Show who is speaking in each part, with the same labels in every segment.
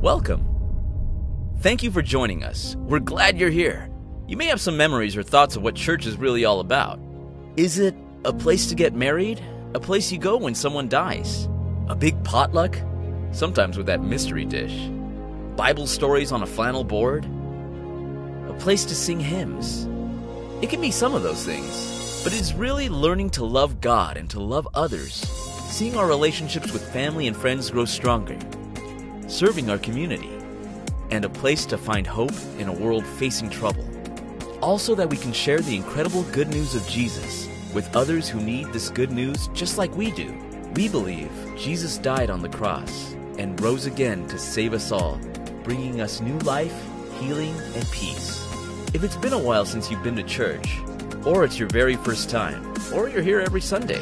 Speaker 1: Welcome. Thank you for joining us. We're glad you're here. You may have some memories or thoughts of what church is really all about. Is it a place to get married? A place you go when someone dies? A big potluck? Sometimes with that mystery dish. Bible stories on a flannel board? A place to sing hymns? It can be some of those things, but it's really learning to love God and to love others, seeing our relationships with family and friends grow stronger, serving our community, and a place to find hope in a world facing trouble. Also that we can share the incredible good news of Jesus with others who need this good news just like we do. We believe Jesus died on the cross and rose again to save us all, bringing us new life, healing, and peace. If it's been a while since you've been to church, or it's your very first time, or you're here every Sunday,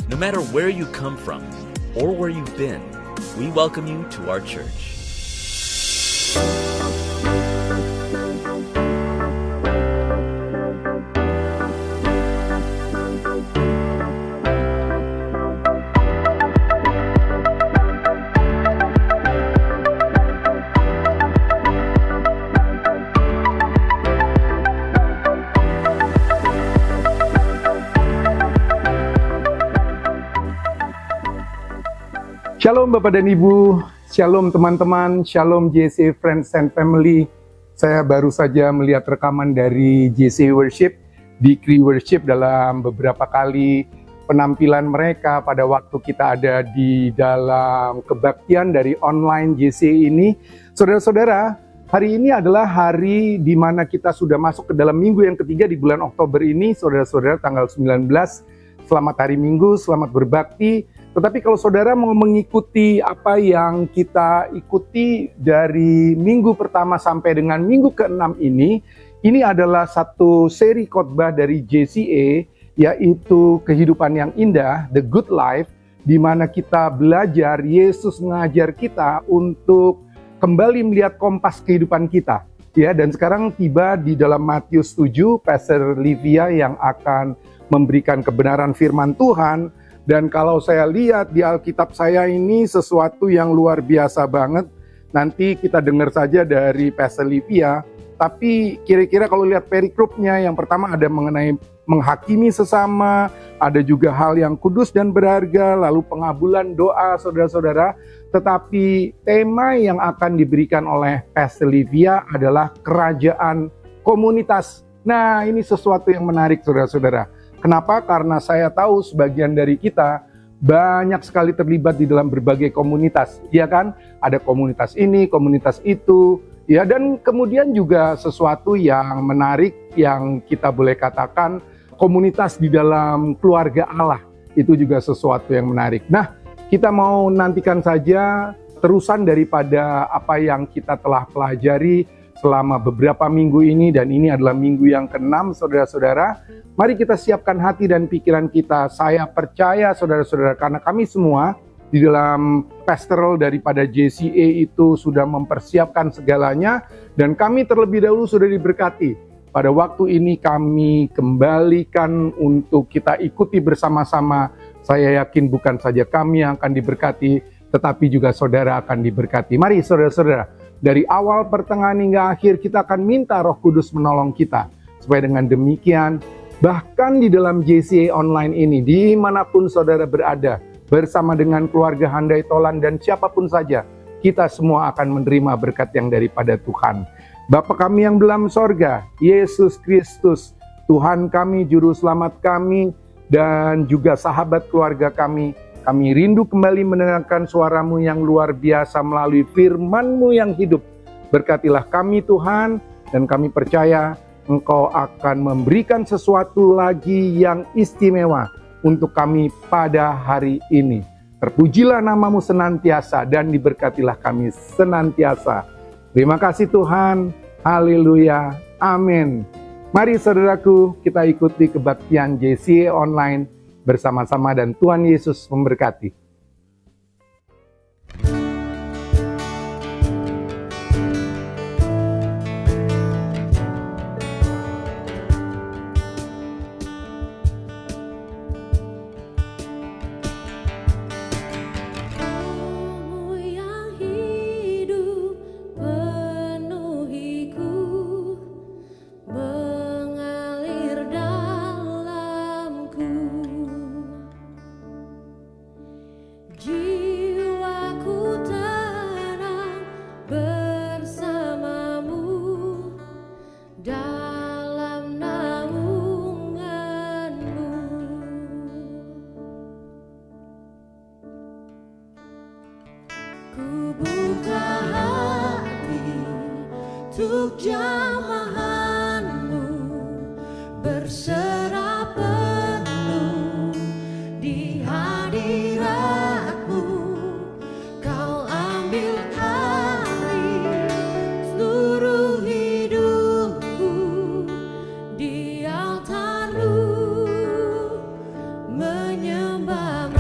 Speaker 1: no matter where you come from or where you've been, we welcome you to our church.
Speaker 2: Shalom Bapak dan Ibu, Shalom teman-teman, Shalom JC Friends and Family. Saya baru saja melihat rekaman dari JC Worship, Decree Worship dalam beberapa kali penampilan mereka pada waktu kita ada di dalam kebaktian dari online JC ini. Saudara-saudara, hari ini adalah hari di mana kita sudah masuk ke dalam minggu yang ketiga di bulan Oktober ini. Saudara-saudara, tanggal 19, selamat hari Minggu, selamat berbakti. Tetapi kalau saudara mau mengikuti apa yang kita ikuti dari minggu pertama sampai dengan minggu ke-6 ini adalah satu seri khotbah dari JCA, yaitu Kehidupan yang Indah, The Good Life, di mana kita belajar, Yesus mengajar kita untuk kembali melihat kompas kehidupan kita. Ya, dan sekarang tiba di dalam Matius 7, Pastor Livia yang akan memberikan kebenaran firman Tuhan. Dan kalau saya lihat di Alkitab saya ini sesuatu yang luar biasa banget. Nanti kita dengar saja dari Pastor Livia. Tapi kira-kira kalau lihat perikrupnya, yang pertama ada mengenai menghakimi sesama, ada juga hal yang kudus dan berharga, lalu pengabulan doa saudara-saudara. Tetapi tema yang akan diberikan oleh Pastor Livia adalah kerajaan komunitas. Nah, ini sesuatu yang menarik saudara-saudara. Kenapa? Karena saya tahu sebagian dari kita banyak sekali terlibat di dalam berbagai komunitas, ya kan? Ada komunitas ini, komunitas itu, ya, dan kemudian juga sesuatu yang menarik yang kita boleh katakan komunitas di dalam keluarga Allah, itu juga sesuatu yang menarik. Nah, kita mau nantikan saja terusan daripada apa yang kita telah pelajari selama beberapa minggu ini, dan ini adalah minggu yang ke-6 saudara-saudara. Mari kita siapkan hati dan pikiran kita. Saya percaya saudara-saudara, karena kami semua di dalam pastoral daripada JCA itu sudah mempersiapkan segalanya, dan kami terlebih dahulu sudah diberkati. Pada waktu ini kami kembalikan untuk kita ikuti bersama-sama. Saya yakin bukan saja kami yang akan diberkati, tetapi juga saudara akan diberkati. Mari saudara-saudara, dari awal, pertengahan hingga akhir kita akan minta Roh Kudus menolong kita. Supaya dengan demikian, bahkan di dalam JCA online ini, dimanapun saudara berada, bersama dengan keluarga Handai Tolan dan siapapun saja, kita semua akan menerima berkat yang daripada Tuhan. Bapa kami yang dalam sorga, Yesus Kristus, Tuhan kami, Juru Selamat kami, dan juga sahabat keluarga kami rindu kembali mendengarkan suara-Mu yang luar biasa melalui firman-Mu yang hidup. Berkatilah kami Tuhan, dan kami percaya Engkau akan memberikan sesuatu lagi yang istimewa untuk kami pada hari ini. Terpujilah nama-Mu senantiasa, dan diberkatilah kami senantiasa. Terima kasih Tuhan, haleluya, amin. Mari saudaraku, kita ikuti kebaktian JCA online bersama-sama, dan Tuhan Yesus memberkati.
Speaker 3: Kamu yang hidup untuk jamahanmu berserah penuh di hadiratmu. Kau ambil alih seluruh hidupku di altarmu menyembahmu.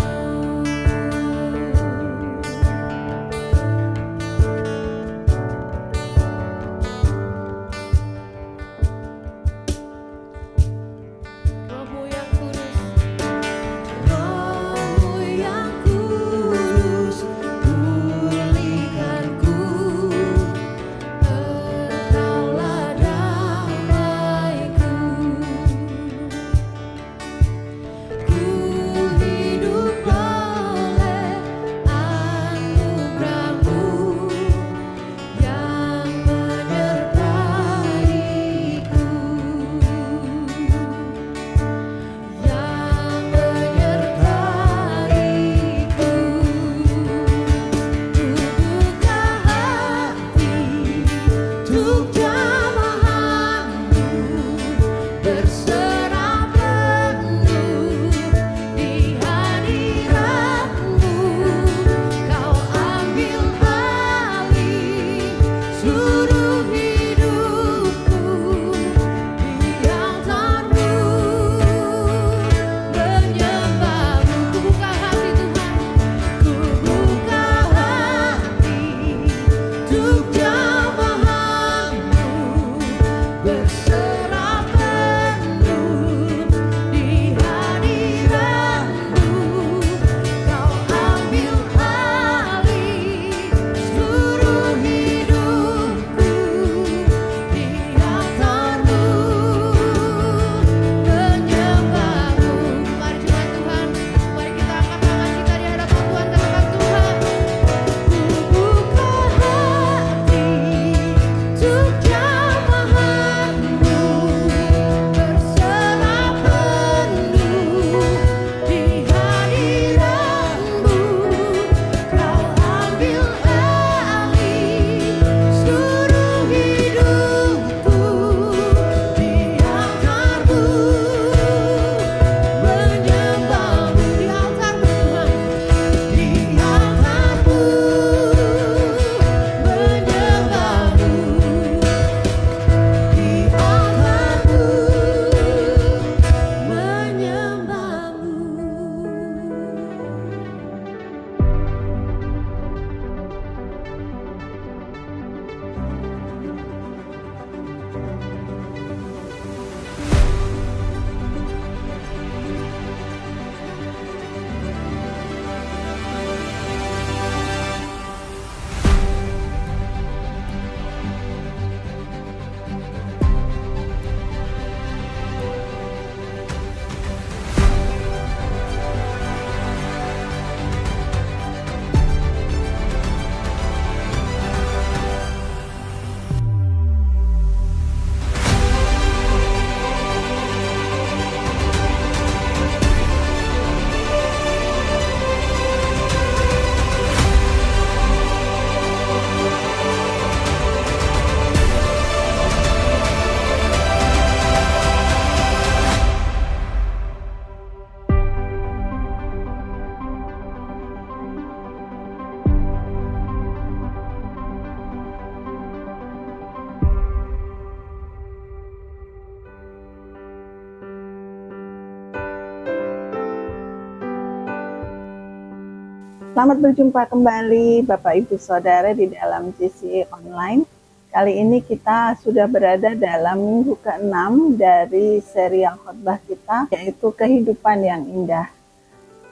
Speaker 4: Selamat berjumpa kembali Bapak Ibu Saudara di dalam JCE Online. Kali ini kita sudah berada dalam minggu ke-6 dari serial khotbah kita, yaitu Kehidupan yang Indah.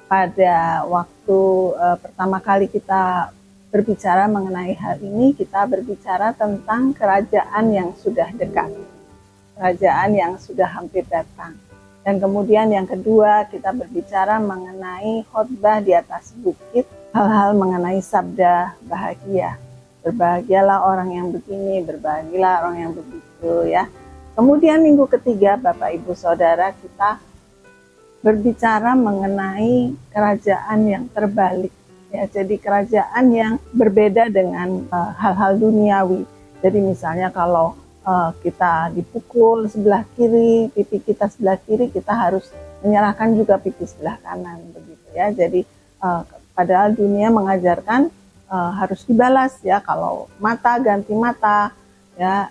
Speaker 4: Pada waktu pertama kali kita berbicara mengenai hal ini, kita berbicara tentang kerajaan yang sudah dekat, kerajaan yang sudah hampir datang. Dan kemudian yang kedua, kita berbicara mengenai khotbah di atas bukit, hal-hal mengenai sabda bahagia. Berbahagialah orang yang begini, berbahagialah orang yang begitu ya. Kemudian minggu ketiga, Bapak Ibu Saudara, kita berbicara mengenai kerajaan yang terbalik. Ya, jadi kerajaan yang berbeda dengan hal-hal duniawi. Jadi misalnya kalau kita dipukul sebelah kiri, pipi kita sebelah kiri, kita harus menyerahkan juga pipi sebelah kanan, begitu ya. Jadi padahal dunia mengajarkan harus dibalas ya, kalau mata ganti mata, ya,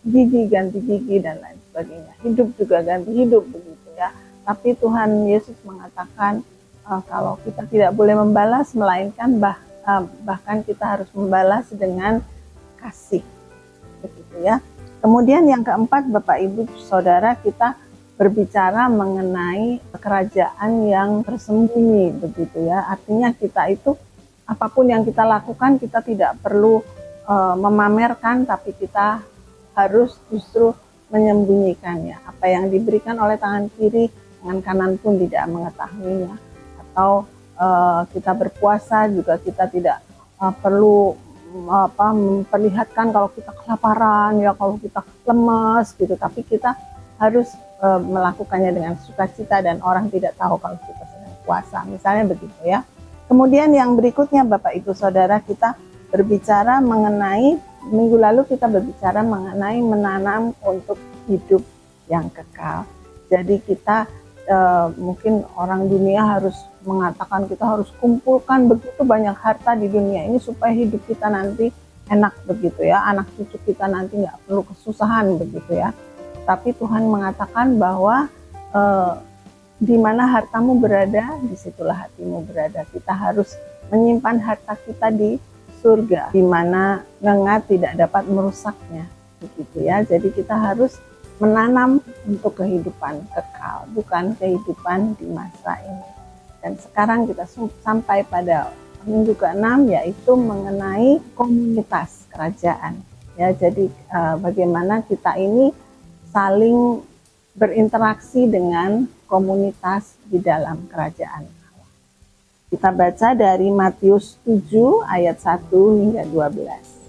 Speaker 4: gigi ganti gigi dan lain sebagainya. Hidup juga ganti hidup, begitu ya. Tapi Tuhan Yesus mengatakan kalau kita tidak boleh membalas, melainkan bahkan kita harus membalas dengan kasih, begitu ya. Kemudian yang keempat, Bapak Ibu Saudara, kita berbicara mengenai kerajaan yang tersembunyi, begitu ya. Artinya kita itu apapun yang kita lakukan, kita tidak perlu memamerkan, tapi kita harus justru menyembunyikannya. Apa yang diberikan oleh tangan kiri, tangan kanan pun tidak mengetahuinya. Atau kita berpuasa juga kita tidak perlu memperlihatkan kalau kita kelaparan, ya, kalau kita lemas gitu, tapi kita harus melakukannya dengan sukacita dan orang tidak tahu kalau kita sedang puasa, misalnya begitu ya. Kemudian yang berikutnya, Bapak Ibu Saudara, kita berbicara mengenai, minggu lalu kita berbicara mengenai menanam untuk hidup yang kekal. Jadi kita mungkin orang dunia harus mengatakan kita harus kumpulkan begitu banyak harta di dunia ini supaya hidup kita nanti enak, begitu ya, anak cucu kita nanti nggak perlu kesusahan, begitu ya. Tapi Tuhan mengatakan bahwa di mana hartamu berada, disitulah hatimu berada. Kita harus menyimpan harta kita di surga, di mana ngengat tidak dapat merusaknya, begitu ya. Jadi kita harus menanam untuk kehidupan kekal, bukan kehidupan di masa ini. Dan sekarang kita sampai pada minggu ke-6, yaitu mengenai komunitas kerajaan. Ya, jadi bagaimana kita ini saling berinteraksi dengan komunitas di dalam kerajaan Allah. Kita baca dari Matius 7 ayat 1 hingga 12.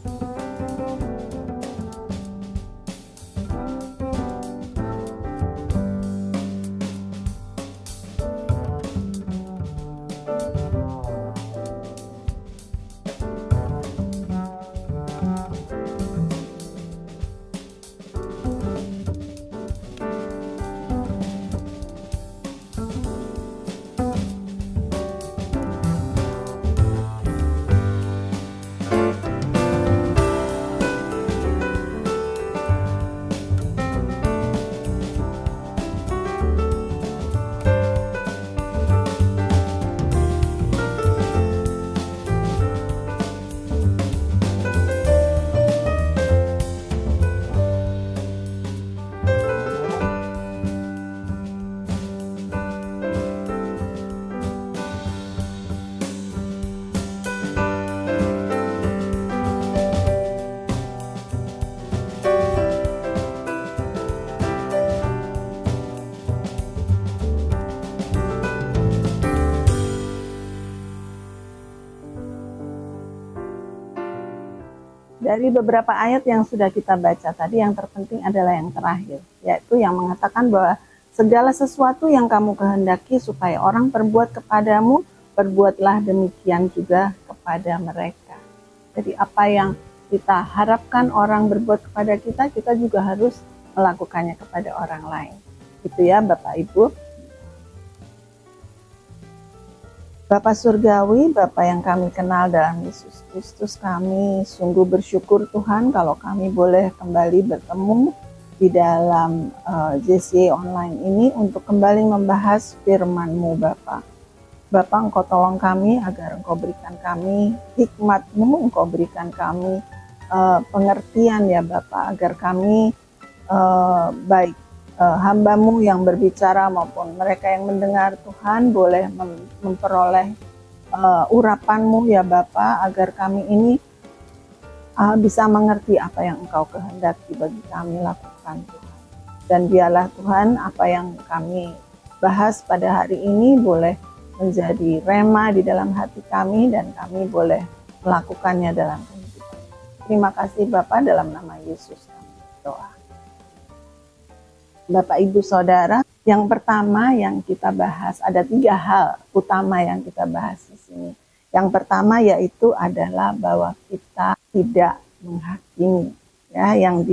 Speaker 4: Dari beberapa ayat yang sudah kita baca tadi, yang terpenting adalah yang terakhir, yaitu yang mengatakan bahwa segala sesuatu yang kamu kehendaki supaya orang perbuat kepadamu, perbuatlah demikian juga kepada mereka. Jadi apa yang kita harapkan orang berbuat kepada kita, kita juga harus melakukannya kepada orang lain. Gitu ya Bapak Ibu. Bapak Surgawi, Bapak yang kami kenal dalam Yesus Kristus, kami sungguh bersyukur Tuhan kalau kami boleh kembali bertemu di dalam JCA online ini untuk kembali membahas firman-Mu Bapak. Bapak, Engkau tolong kami agar Engkau berikan kami hikmat-Mu, Engkau berikan kami pengertian ya Bapak, agar kami baik hamba-Mu yang berbicara maupun mereka yang mendengar Tuhan boleh memperoleh urapan-Mu ya Bapa, agar kami ini bisa mengerti apa yang Engkau kehendaki bagi kami lakukan Tuhan. Dan biarlah Tuhan apa yang kami bahas pada hari ini boleh menjadi rema di dalam hati kami dan kami boleh melakukannya dalam kehidupan. Terima kasih Bapa, dalam nama Yesus kami berdoa. Bapak Ibu Saudara, yang pertama yang kita bahas, ada 3 hal utama yang kita bahas di sini. Yang pertama yaitu adalah bahwa kita tidak menghakimi. Ya, yang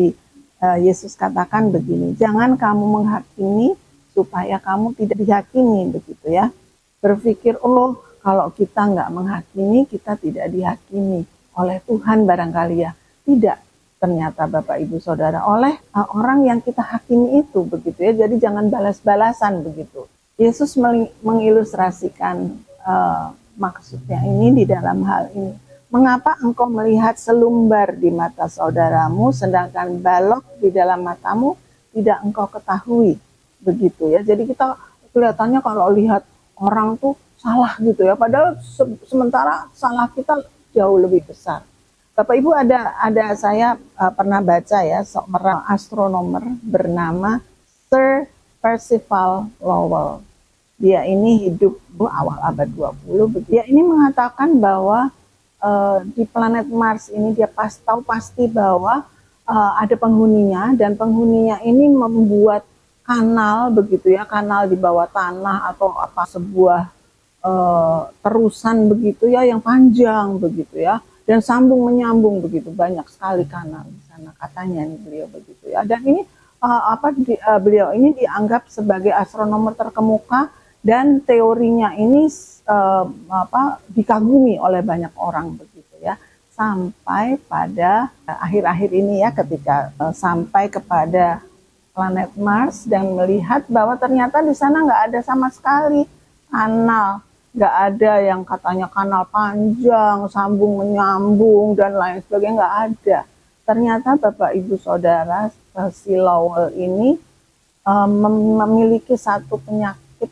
Speaker 4: Yesus katakan begini, jangan kamu menghakimi supaya kamu tidak dihakimi, begitu ya. Berpikir, oh kalau kita nggak menghakimi, kita tidak dihakimi oleh Tuhan barangkali ya. Tidak, ternyata Bapak Ibu Saudara, oleh orang yang kita hakimi itu, begitu ya. Jadi jangan balas-balasan begitu. Yesus mengilustrasikan maksudnya ini di dalam hal ini. Mengapa engkau melihat selumbar di mata saudaramu, sedangkan balok di dalam matamu tidak engkau ketahui, begitu ya. Jadi kita kelihatannya kalau lihat orang tuh salah gitu ya, padahal sementara salah kita jauh lebih besar. Bapak Ibu, ada saya pernah baca ya, seorang astronomer bernama Sir Percival Lowell. Dia ini hidup awal abad 20. Dia ini mengatakan bahwa di planet Mars ini dia tahu pasti bahwa ada penghuninya, dan penghuninya ini membuat kanal begitu ya, kanal di bawah tanah atau apa, sebuah terusan begitu ya yang panjang begitu ya, dan sambung menyambung begitu, banyak sekali kanal di sana katanya nih beliau begitu ya. Dan ini beliau ini dianggap sebagai astronomer terkemuka, dan teorinya ini dikagumi oleh banyak orang begitu ya, sampai pada akhir-akhir ini ya, ketika sampai kepada planet Mars dan melihat bahwa ternyata di sana nggak ada sama sekali kanal, nggak ada yang katanya kanal panjang, sambung menyambung dan lain sebagainya, nggak ada. Ternyata Bapak Ibu Saudara, si Lowell ini memiliki satu penyakit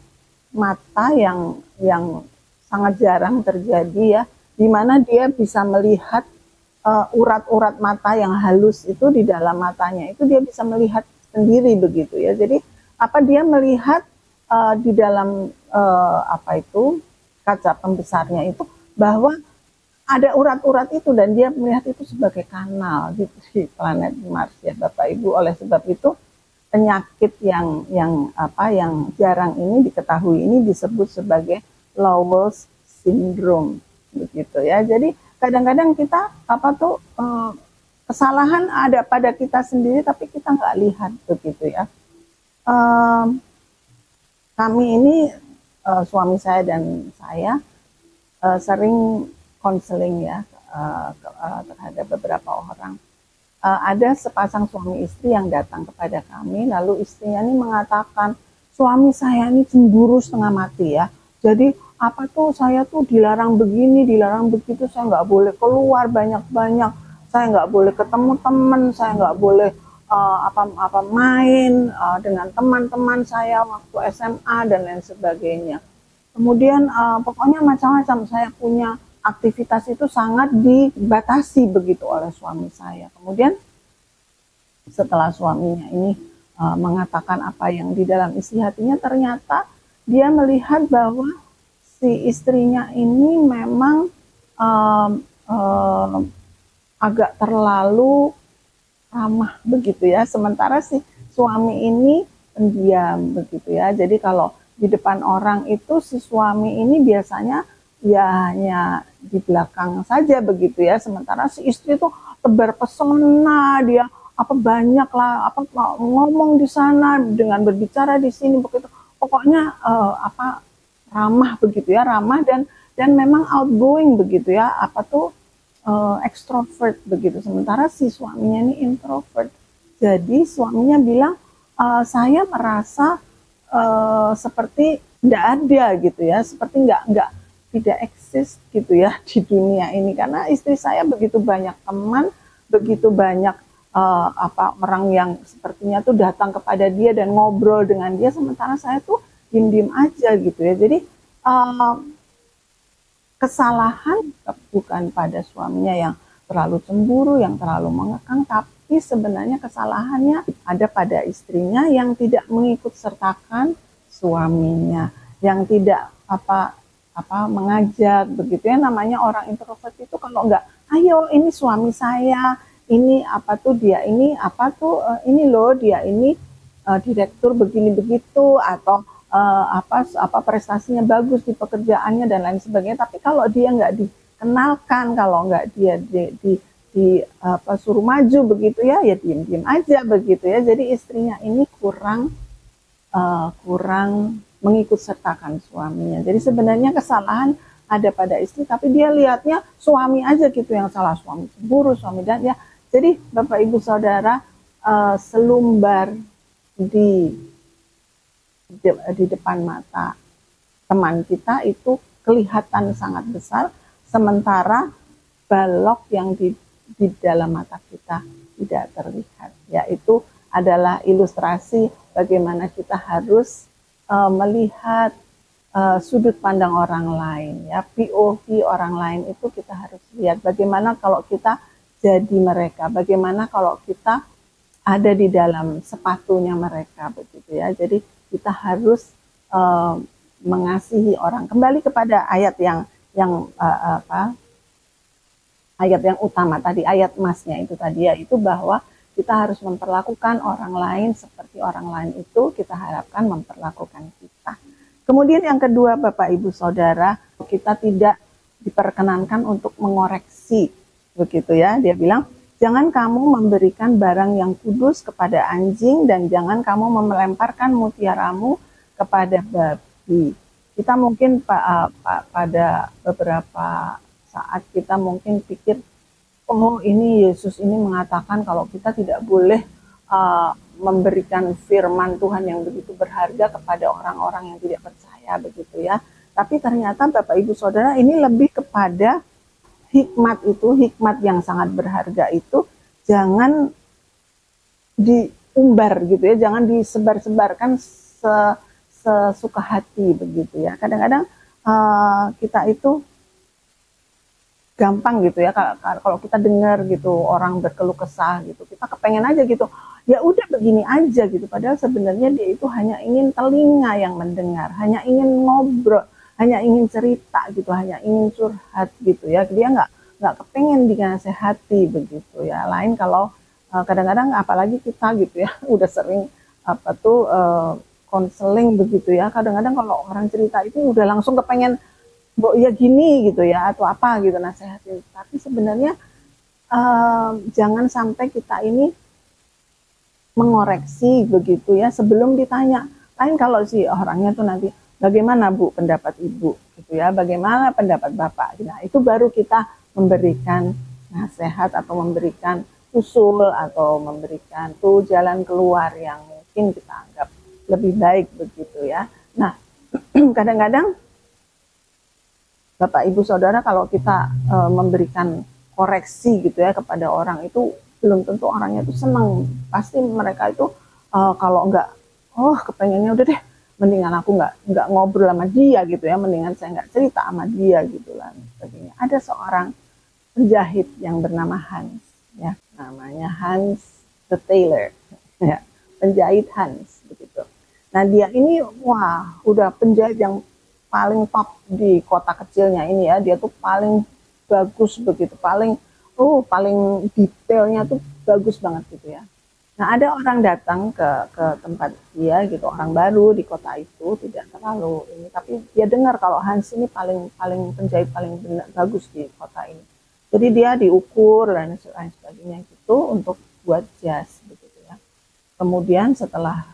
Speaker 4: mata yang sangat jarang terjadi ya, di mana dia bisa melihat urat-urat mata yang halus itu di dalam matanya itu dia bisa melihat sendiri begitu ya. Jadi dia melihat di dalam kaca pembesarnya itu bahwa ada urat-urat itu, dan dia melihat itu sebagai kanal di planet Mars ya Bapak Ibu. Oleh sebab itu penyakit yang jarang ini diketahui ini disebut sebagai Lowell's syndrome begitu ya. Jadi kadang-kadang kita kesalahan ada pada kita sendiri tapi kita nggak lihat begitu ya. Kami ini suami saya dan saya sering konseling ya terhadap beberapa orang. Ada sepasang suami istri yang datang kepada kami, lalu istrinya ini mengatakan, suami saya ini cemburu setengah mati ya. Jadi saya tuh dilarang begini, dilarang begitu, saya nggak boleh keluar banyak-banyak, saya nggak boleh ketemu teman, saya nggak boleh main dengan teman-teman saya waktu SMA dan lain sebagainya. Kemudian pokoknya macam-macam, saya punya aktivitas itu sangat dibatasi begitu oleh suami saya. Kemudian setelah suaminya ini mengatakan apa yang di dalam isi hatinya, ternyata dia melihat bahwa si istrinya ini memang agak terlalu ramah begitu ya, sementara si suami ini pendiam begitu ya. Jadi kalau di depan orang itu si suami ini biasanya ya hanya di belakang saja begitu ya, sementara si istri itu tebar pesona, dia banyak lah ngomong di sana dengan berbicara di sini begitu, pokoknya ramah begitu ya, ramah dan memang outgoing begitu ya, extrovert begitu, sementara si suaminya ini introvert. Jadi suaminya bilang saya merasa seperti tidak ada gitu ya, seperti nggak tidak eksis gitu ya di dunia ini, karena istri saya begitu banyak teman, begitu banyak orang yang sepertinya tuh datang kepada dia dan ngobrol dengan dia, sementara saya tuh diem-diem aja gitu ya. Jadi kesalahan bukan pada suaminya yang terlalu cemburu, yang terlalu mengekang, tapi sebenarnya kesalahannya ada pada istrinya yang tidak mengikut sertakan suaminya, yang tidak mengajak begitu ya. Namanya orang introvert itu kalau enggak, ayo ini suami saya, ini dia ini ini loh dia ini direktur begini begitu, atau prestasinya bagus di pekerjaannya dan lain sebagainya. Tapi kalau dia nggak dikenalkan, kalau nggak dia suruh maju begitu ya, ya diem-diem aja begitu ya. Jadi istrinya ini kurang mengikut sertakan suaminya. Jadi sebenarnya kesalahan ada pada istri, tapi dia lihatnya suami aja gitu yang salah, suami cemburu, suami dan ya. Jadi Bapak Ibu Saudara, selumbar di depan mata teman kita itu kelihatan sangat besar, sementara balok yang di dalam mata kita tidak terlihat. Yaitu adalah ilustrasi bagaimana kita harus melihat sudut pandang orang lain, ya, POV orang lain itu kita harus lihat. Bagaimana kalau kita jadi mereka, bagaimana kalau kita ada di dalam sepatunya mereka, begitu ya. Jadi kita harus mengasihi orang. Kembali kepada ayat ayat yang utama tadi, ayat emasnya itu tadi, yaitu bahwa kita harus memperlakukan orang lain seperti orang lain itu kita harapkan memperlakukan kita. Kemudian yang kedua, Bapak Ibu Saudara, kita tidak diperkenankan untuk mengoreksi, begitu ya. Dia bilang, jangan kamu memberikan barang yang kudus kepada anjing dan jangan kamu melemparkan mutiaramu kepada babi. Kita mungkin pada beberapa saat kita mungkin pikir, oh ini Yesus ini mengatakan kalau kita tidak boleh memberikan firman Tuhan yang begitu berharga kepada orang-orang yang tidak percaya, begitu ya. Tapi ternyata Bapak Ibu Saudara, ini lebih kepada hikmat itu, hikmat yang sangat berharga itu jangan diumbar gitu ya, jangan disebar-sebarkan sesuka hati begitu ya. Kadang-kadang kita itu gampang gitu ya, kalau kita dengar gitu orang berkeluh kesah gitu, kita kepengen aja gitu, ya udah begini aja gitu. Padahal sebenarnya dia itu hanya ingin telinga yang mendengar, hanya ingin ngobrol, hanya ingin cerita gitu, hanya ingin curhat gitu ya. Dia nggak kepengen dinasehati begitu ya. Lain kalau kadang-kadang apalagi kita gitu ya, udah sering konseling begitu ya. Kadang-kadang kalau orang cerita itu udah langsung kepengen, ya gini gitu ya, atau apa gitu nasihatin. Tapi sebenarnya jangan sampai kita ini mengoreksi begitu ya sebelum ditanya. Lain kalau si orangnya tuh nanti, bagaimana Bu pendapat Ibu gitu ya, bagaimana pendapat Bapak. Nah itu baru kita memberikan nasihat atau memberikan usul atau memberikan tuh jalan keluar yang mungkin kita anggap lebih baik begitu ya. Nah kadang-kadang Bapak Ibu Saudara, kalau kita memberikan koreksi gitu ya kepada orang itu, belum tentu orangnya itu senang. Pasti mereka itu kalau enggak, kepengennya udah deh, mendingan aku enggak ngobrol sama dia gitu ya, mendingan saya enggak cerita sama dia gitu lah sebagainya. Ada seorang penjahit yang bernama Hans, ya, namanya Hans the Tailor, ya, penjahit Hans begitu. Nah dia ini udah penjahit yang paling top di kota kecilnya ini ya, dia tuh paling bagus begitu, paling detailnya tuh bagus banget gitu ya. Nah ada orang datang ke tempat dia gitu, orang baru di kota itu, tidak terlalu ini, tapi dia dengar kalau Hans ini paling penjahit paling bagus di kota ini. Jadi dia diukur dan lain sebagainya gitu untuk buat jas begitu ya. Kemudian setelah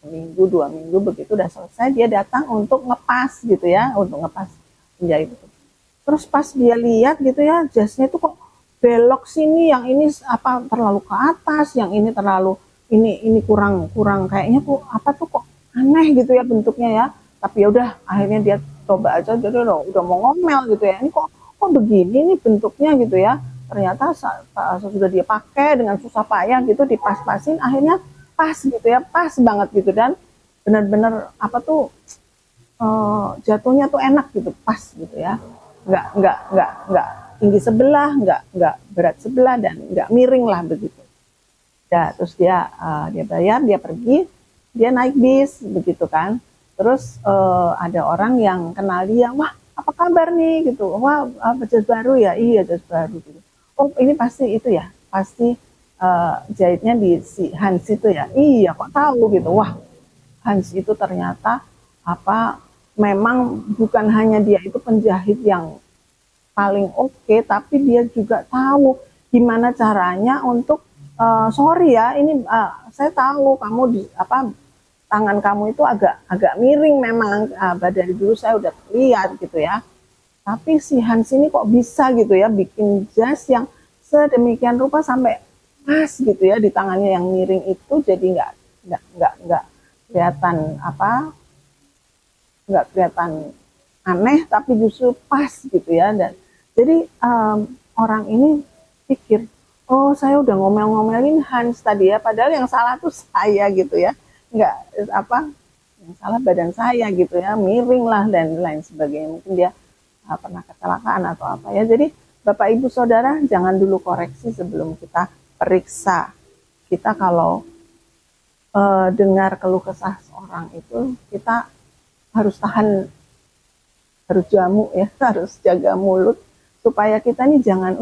Speaker 4: seminggu 2 minggu begitu udah selesai, dia datang untuk ngepas gitu ya, untuk ngepas penjahit itu. Terus pas dia lihat gitu ya, jasnya itu kok belok sini, yang ini terlalu ke atas, yang ini terlalu ini kurang kayaknya kok aneh gitu ya bentuknya ya. Tapi ya udah akhirnya dia coba aja, jadi udah mau ngomel gitu ya, ini kok begini nih bentuknya gitu ya. Ternyata sudah dia pakai dengan susah payah gitu, dipas-pasin, akhirnya pas gitu ya, pas banget gitu, dan benar-benar jatuhnya tuh enak gitu, pas gitu ya, nggak tinggi sebelah, nggak berat sebelah, dan nggak miring lah begitu. Ya, terus dia bayar, dia pergi, dia naik bis begitu kan. Terus ada orang yang kenal dia, wah apa kabar nih gitu, wah jas baru ya, iya jas baru gitu. Oh ini pasti itu ya, pasti jahitnya di si Hans itu ya, iya kok tahu gitu. Wah Hans itu ternyata memang bukan hanya dia itu penjahit yang paling oke, tapi dia juga tahu gimana caranya untuk sorry ya, ini saya tahu kamu tangan kamu itu agak miring memang, dari dulu saya udah lihat gitu ya. Tapi si Hans ini kok bisa gitu ya bikin jas yang sedemikian rupa sampai pas gitu ya di tangannya yang miring itu, jadi nggak kelihatan nggak kelihatan aneh, tapi justru pas gitu ya. Dan jadi orang ini pikir, oh saya udah ngomel-ngomelin Hans tadi ya, padahal yang salah tuh saya gitu ya, nggak yang salah badan saya gitu ya, miring lah dan lain sebagainya. Mungkin dia pernah kecelakaan atau apa ya. Jadi Bapak Ibu Saudara, jangan dulu koreksi sebelum kita periksa. Kita kalau dengar keluh kesah seorang itu, kita harus tahan, harus jamu ya, harus jaga mulut supaya kita nih jangan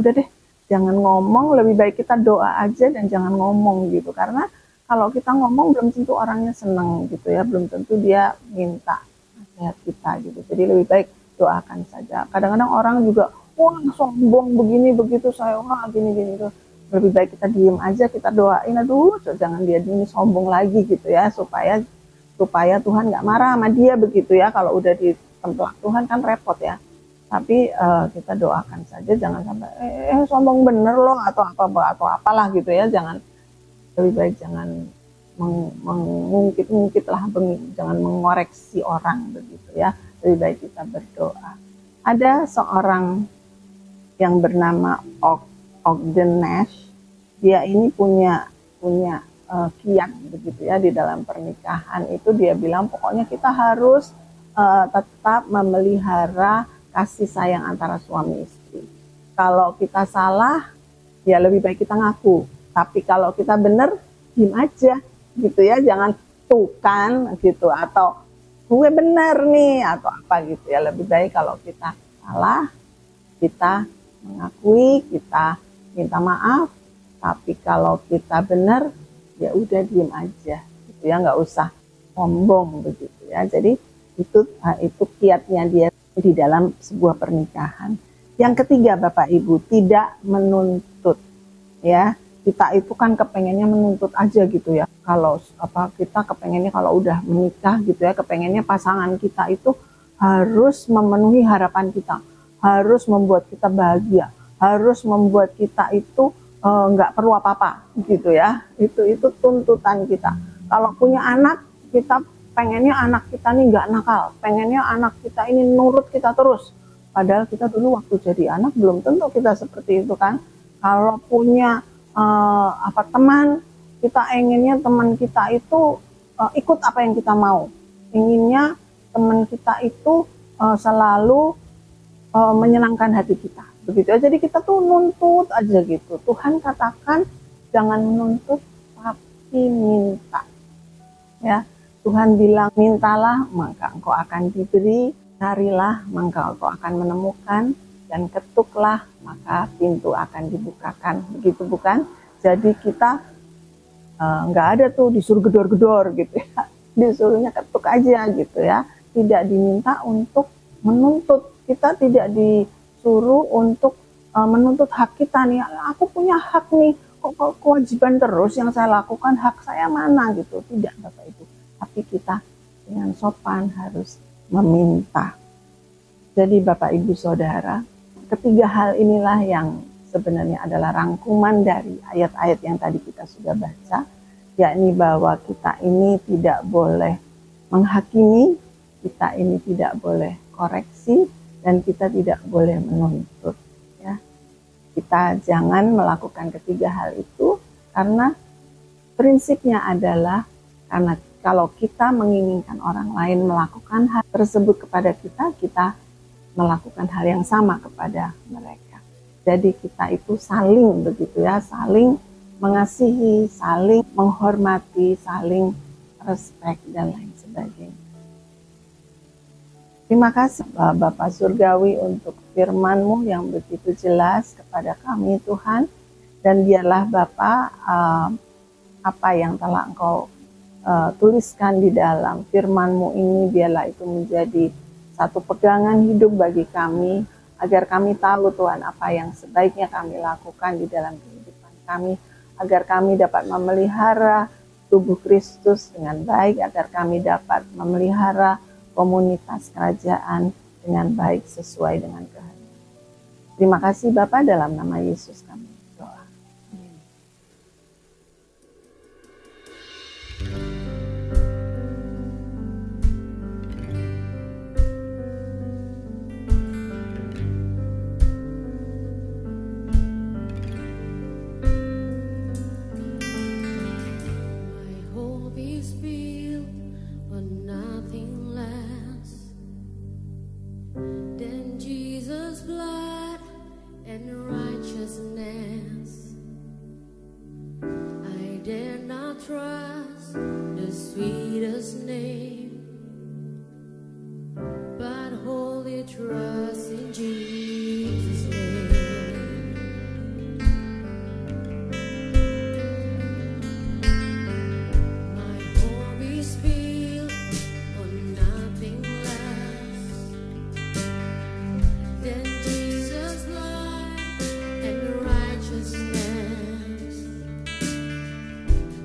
Speaker 4: ngomong, lebih baik kita doa aja dan jangan ngomong gitu. Karena kalau kita ngomong belum tentu orangnya senang gitu ya, belum tentu dia minta nasihat kita gitu. Jadi lebih baik doakan saja. Kadang-kadang orang juga, wah sombong begini begitu, saya wah gini tuh. Lebih baik kita diem aja, kita doain, aduh jangan dia ini sombong lagi gitu ya, supaya Tuhan nggak marah sama dia begitu ya. Kalau udah di tempat Tuhan kan repot ya. Tapi kita doakan saja, jangan sampai sombong bener loh atau apalah gitu ya. Lebih baik jangan mengungkit lah, jangan mengoreksi orang begitu ya. Lebih baik kita berdoa. Ada seorang yang bernama Ogden Nash, dia ini punya kiat begitu ya di dalam pernikahan itu. Dia bilang pokoknya kita harus tetap memelihara kasih sayang antara suami istri. Kalau kita salah, ya lebih baik kita ngaku. Tapi kalau kita benar, diem aja gitu ya, jangan tuh kan gitu, atau gue benar nih atau apa gitu ya. Lebih baik kalau kita salah, kita mengakui, kita minta maaf. Tapi kalau kita benar, ya udah diem aja gitu ya, nggak usah sombong begitu ya. Jadi itu kiatnya dia di dalam sebuah pernikahan. Yang ketiga Bapak Ibu, tidak menuntut ya. Kita itu kan kepengennya menuntut aja gitu ya. Kalau kita kepengennya kalau udah menikah gitu ya, kepengennya pasangan kita itu harus memenuhi harapan kita, harus membuat kita bahagia, harus membuat kita itu nggak perlu apa-apa gitu ya. Itu tuntutan kita. Kalau punya anak, kita pengennya anak kita nih nggak nakal, pengennya anak kita ini nurut kita terus. Padahal kita dulu waktu jadi anak belum tentu kita seperti itu kan. Kalau punya teman, kita inginnya teman kita itu ikut apa yang kita mau. Inginnya teman kita itu selalu menyenangkan hati kita. Begitu. Jadi kita tuh nuntut aja gitu. Tuhan katakan jangan menuntut tapi minta. Ya. Tuhan bilang, mintalah maka engkau akan diberi, carilah maka engkau akan menemukan, dan ketuklah maka pintu akan dibukakan. Begitu bukan? Jadi kita nggak ada tuh disuruh gedor-gedor gitu ya. Disuruhnya ketuk aja gitu ya. Tidak diminta untuk menuntut. Kita tidak disuruh untuk menuntut hak kita nih. Aku punya hak nih, kok kewajiban terus yang saya lakukan, hak saya mana gitu. Tidak Bapak Ibu. Tapi kita dengan sopan harus meminta. Jadi Bapak Ibu Saudara, ketiga hal inilah yang sebenarnya adalah rangkuman dari ayat-ayat yang tadi kita sudah baca, yakni bahwa kita ini tidak boleh menghakimi, kita ini tidak boleh koreksi, dan kita tidak boleh menuntut. Ya. Kita jangan melakukan ketiga hal itu, karena prinsipnya adalah karena kalau kita menginginkan orang lain melakukan hal tersebut kepada kita, kita melakukan hal yang sama kepada mereka. Jadi kita itu saling begitu ya, saling mengasihi, saling menghormati, saling respect dan lain sebagainya. Terima kasih Bapak Surgawi untuk firman-Mu yang begitu jelas kepada kami Tuhan. Dan biarlah Bapak apa yang telah Engkau tuliskan di dalam firman-Mu ini, biarlah itu menjadi satu pegangan hidup bagi kami, agar kami tahu Tuhan apa yang sebaiknya kami lakukan di dalam kehidupan kami, agar kami dapat memelihara tubuh Kristus dengan baik, agar kami dapat memelihara komunitas kerajaan dengan baik sesuai dengan kehendak. Terima kasih Bapa, dalam nama Yesus kami berdoa. Amin.
Speaker 3: My hope is built on nothing less than Jesus' blood and righteousness. I dare not trust the sweetest name, but wholly trust in Jesus' name. My hope is built on nothing less than Jesus' life and righteousness.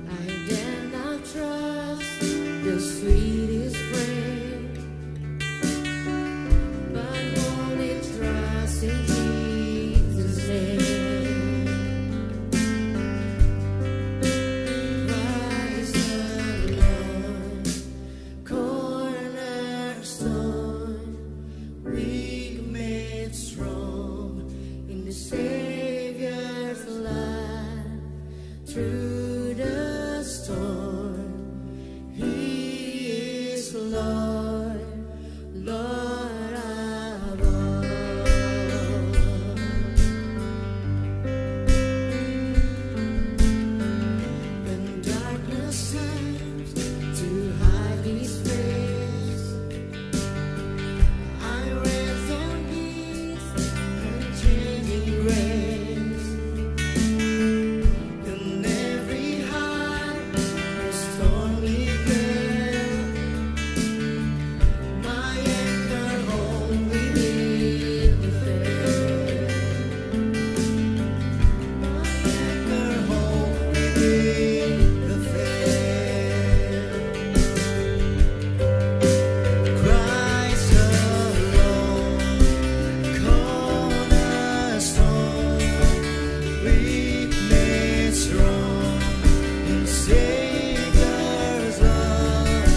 Speaker 3: I dare not trust the sweetest frame, but only trust in Jesus' name. Christ alone, cornerstone, weak made strong in the Savior's light. Through the storm, He is Lord, Lord of all. When darkness seems to hide His face, I rest on His unchanging grace. In every high and stormy gale, my anchor hold within the faith. My anchor hold within the faith. Christ alone, cornerstone, weak made strong in Savior's love.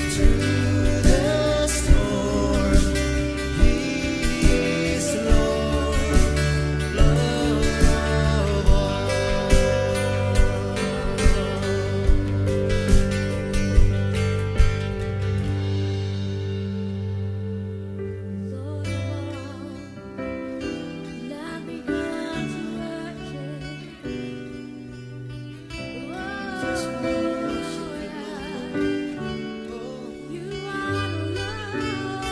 Speaker 3: Through the storm, He is Lord, Lord of all. Lord of all, let me go to worship. You are the Lord. You are the Lord.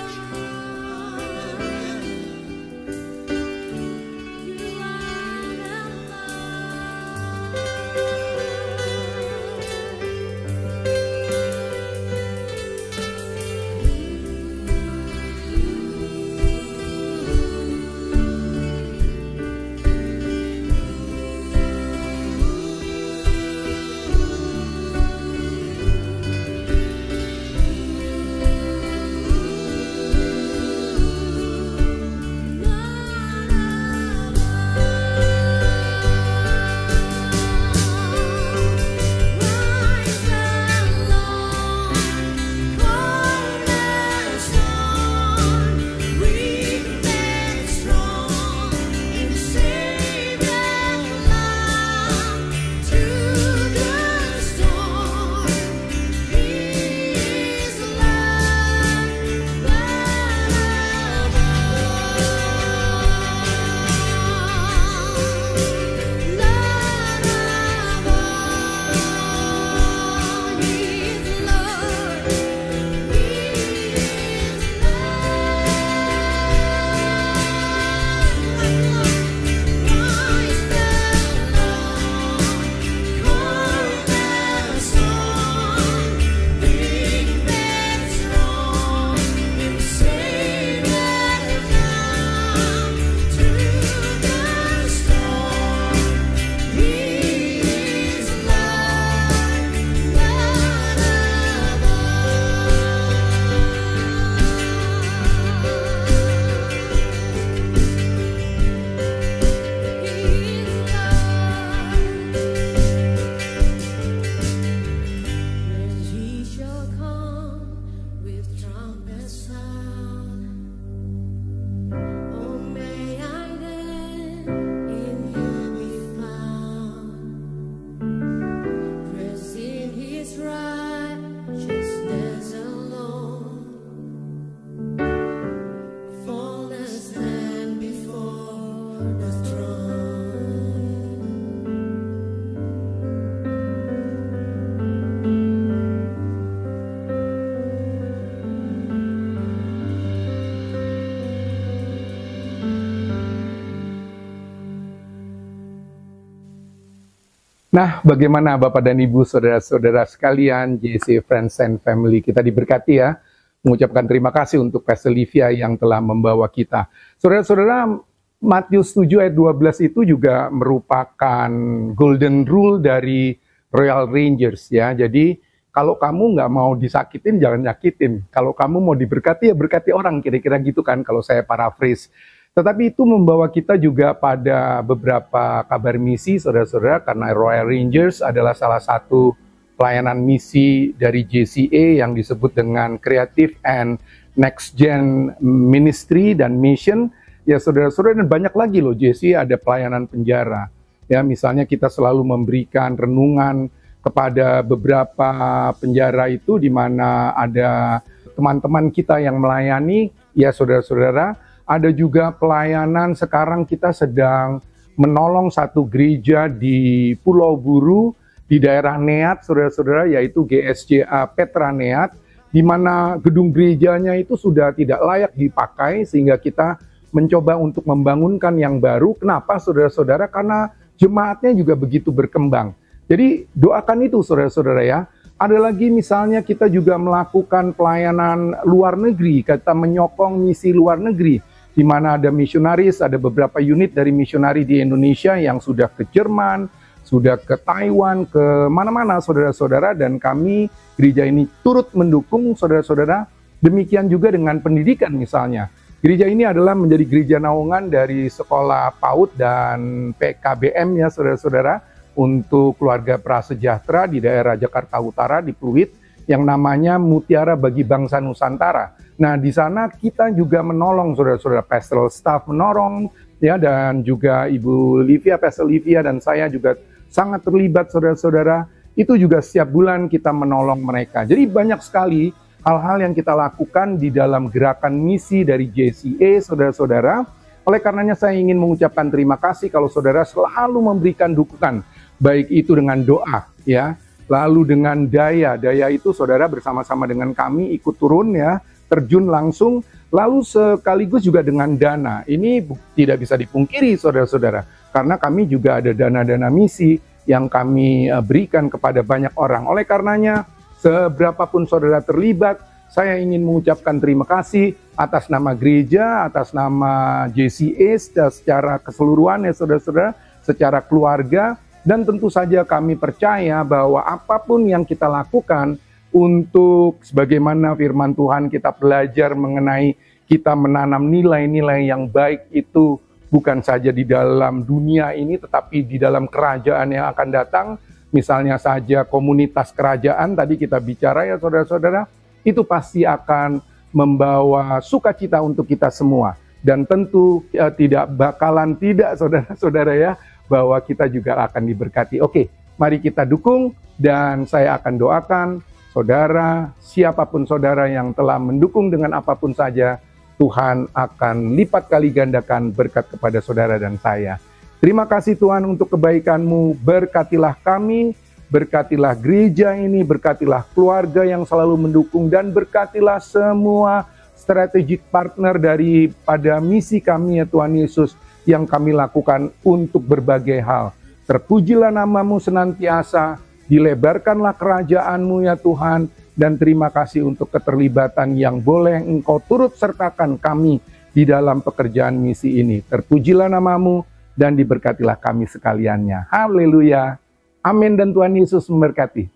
Speaker 2: Nah, bagaimana Bapak dan Ibu, saudara-saudara sekalian, JC Friends and Family, kita diberkati ya. Mengucapkan terima kasih untuk Pastor Livia yang telah membawa kita. Saudara-saudara, Matius 7 ayat 12 itu juga merupakan golden rule dari Royal Rangers ya. Jadi kalau kamu nggak mau disakitin, jangan nyakitin. Kalau kamu mau diberkati, ya berkati orang, kira-kira gitu kan kalau saya paraphrase. Tetapi itu membawa kita juga pada beberapa kabar misi, saudara-saudara, karena Royal Rangers adalah salah satu pelayanan misi dari JCA yang disebut dengan Creative and Next Gen Ministry dan Mission. Ya saudara-saudara, dan banyak lagi loh JCA, ada pelayanan penjara. Ya misalnya kita selalu memberikan renungan kepada beberapa penjara itu di mana ada teman-teman kita yang melayani. Ya saudara-saudara, ada juga pelayanan sekarang kita sedang menolong satu gereja di Pulau Buru di daerah Neat, saudara-saudara, yaitu GSJA Petra Neat, di mana gedung gerejanya itu sudah tidak layak dipakai sehingga kita mencoba untuk membangunkan yang baru. Kenapa saudara-saudara? Karena jemaatnya juga begitu berkembang. Jadi doakan itu saudara-saudara ya. Ada lagi misalnya kita juga melakukan pelayanan luar negeri, kita menyokong misi luar negeri, di mana ada misionaris, ada beberapa unit dari misionari di Indonesia yang sudah ke Jerman, sudah ke Taiwan, ke mana-mana saudara-saudara, dan kami gereja ini turut mendukung saudara-saudara. Demikian juga dengan pendidikan misalnya. Gereja ini adalah menjadi gereja naungan dari sekolah PAUD dan PKBM ya saudara-saudara untuk keluarga prasejahtera di daerah Jakarta Utara di Pluit yang namanya Mutiara Bagi Bangsa Nusantara. Nah di sana kita juga menolong saudara-saudara, pastoral staff menolong ya, dan juga Ibu Livia, Pastor Livia dan saya juga sangat terlibat saudara-saudara. Itu juga setiap bulan kita menolong mereka. Jadi banyak sekali hal-hal yang kita lakukan di dalam gerakan misi dari JCA, saudara-saudara. Oleh karenanya saya ingin mengucapkan terima kasih kalau saudara selalu memberikan dukungan, baik itu dengan doa, ya, lalu dengan daya. Daya itu saudara bersama-sama dengan kami ikut turun ya, terjun langsung, lalu sekaligus juga dengan dana. Ini tidak bisa dipungkiri saudara-saudara, karena kami juga ada dana-dana misi yang kami berikan kepada banyak orang. Oleh karenanya, seberapapun saudara terlibat, saya ingin mengucapkan terima kasih atas nama gereja, atas nama JCA secara keseluruhan ya saudara-saudara, secara keluarga, dan tentu saja kami percaya bahwa apapun yang kita lakukan untuk sebagaimana firman Tuhan kita belajar mengenai kita menanam nilai-nilai yang baik itu bukan saja di dalam dunia ini tetapi di dalam kerajaan yang akan datang. Misalnya saja komunitas kerajaan, tadi kita bicara ya saudara-saudara, itu pasti akan membawa sukacita untuk kita semua. Dan tentu tidak bakalan tidak saudara-saudara ya, bahwa kita juga akan diberkati. Oke, mari kita dukung dan saya akan doakan saudara, siapapun saudara yang telah mendukung dengan apapun saja, Tuhan akan lipat kali gandakan berkat kepada saudara dan saya. Terima kasih Tuhan untuk kebaikan-Mu, berkatilah kami, berkatilah gereja ini, berkatilah keluarga yang selalu mendukung, dan berkatilah semua strategic partner daripada misi kami ya Tuhan Yesus yang kami lakukan untuk berbagai hal. Terpujilah nama-Mu senantiasa, dilebarkanlah kerajaan-Mu ya Tuhan, dan terima kasih untuk keterlibatan yang boleh Engkau turut sertakan kami di dalam pekerjaan misi ini. Terpujilah nama-Mu, dan diberkatilah kami sekaliannya. Haleluya. Amin, dan Tuhan Yesus memberkati.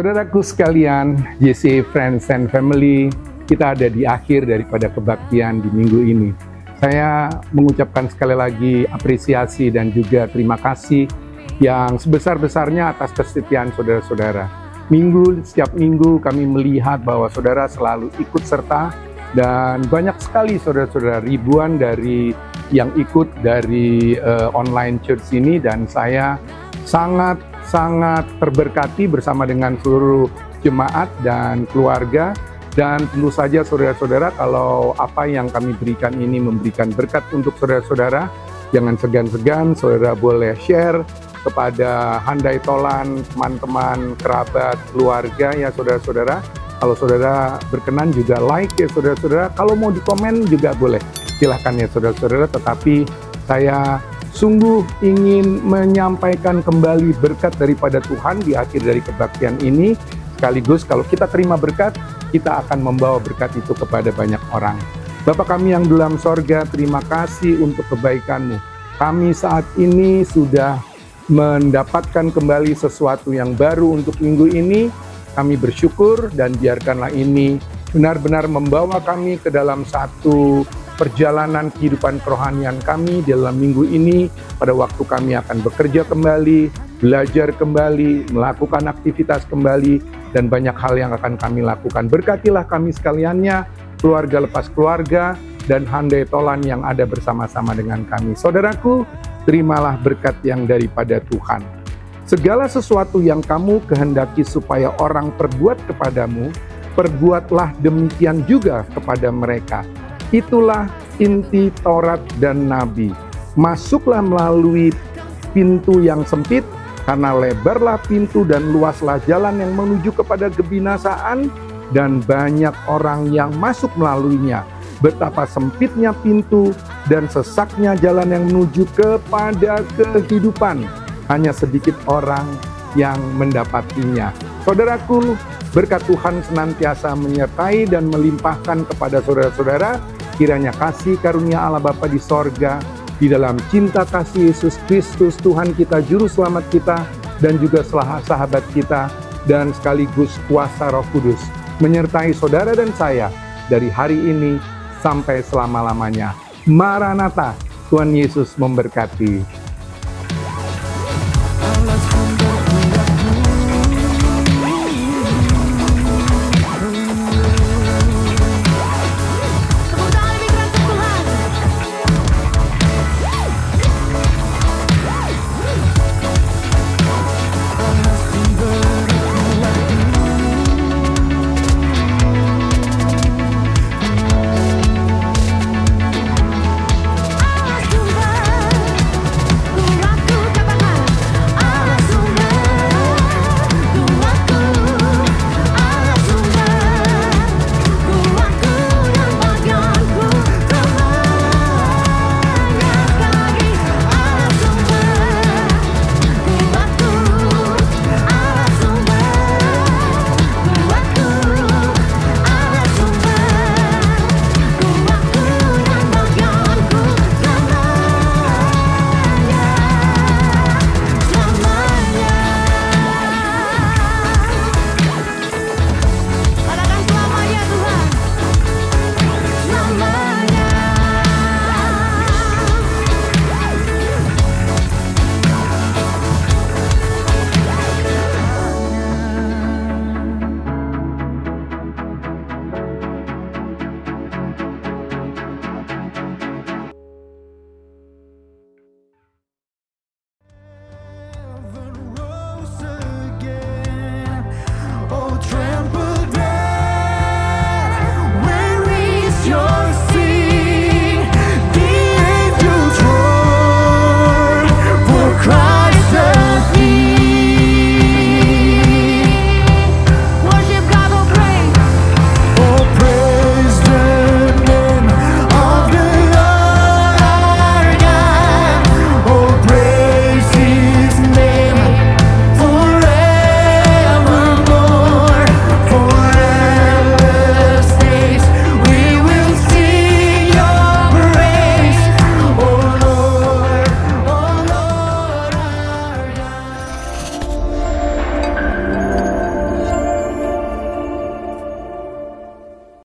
Speaker 2: Saudaraku sekalian, JCA Friends and Family, kita ada di akhir daripada kebaktian di minggu ini. Saya mengucapkan sekali lagi apresiasi dan juga terima kasih yang sebesar-besarnya atas kesetiaan saudara-saudara. Setiap minggu kami melihat bahwa saudara selalu ikut serta, dan banyak sekali saudara-saudara, ribuan dari yang ikut dari online church ini, dan saya sangat terberkati bersama dengan seluruh jemaat dan keluarga. Dan tentu saja saudara-saudara, kalau apa yang kami berikan ini memberikan berkat untuk saudara-saudara, jangan segan-segan saudara boleh share kepada handai tolan, teman-teman, kerabat, keluarga ya saudara-saudara. Kalau saudara berkenan juga like ya saudara-saudara. Kalau mau di komen juga boleh, silahkan ya saudara-saudara. Tetapi saya sungguh ingin menyampaikan kembali berkat daripada Tuhan di akhir dari kebaktian ini. Sekaligus kalau kita terima berkat, kita akan membawa berkat itu kepada banyak orang. Bapa kami yang dalam sorga, terima kasih untuk kebaikan-Mu. Kami saat ini sudah mendapatkan kembali sesuatu yang baru untuk minggu ini. Kami bersyukur dan biarkanlah ini benar-benar membawa kami ke dalam satu perjalanan kehidupan kerohanian kami dalam minggu ini, pada waktu kami akan bekerja kembali, belajar kembali, melakukan aktivitas kembali, dan banyak hal yang akan kami lakukan. Berkatilah kami sekaliannya, keluarga lepas keluarga, dan handai tolan yang ada bersama-sama dengan kami. Saudaraku, terimalah berkat yang daripada Tuhan. Segala sesuatu yang kamu kehendaki supaya orang perbuat kepadamu, perbuatlah demikian juga kepada mereka. Itulah inti Taurat dan Nabi. Masuklah melalui pintu yang sempit, karena lebarlah pintu dan luaslah jalan yang menuju kepada kebinasaan, dan banyak orang yang masuk melaluinya. Betapa sempitnya pintu dan sesaknya jalan yang menuju kepada kehidupan. Hanya sedikit orang yang mendapatinya. Saudaraku, berkat Tuhan senantiasa menyertai dan melimpahkan kepada saudara-saudara. Kiranya kasih karunia Allah Bapa di sorga, di dalam cinta kasih Yesus Kristus Tuhan kita, Juru Selamat kita, dan juga sahabat kita, dan sekaligus kuasa Roh Kudus, menyertai saudara dan saya dari hari ini sampai selama-lamanya. Maranatha, Tuhan Yesus memberkati.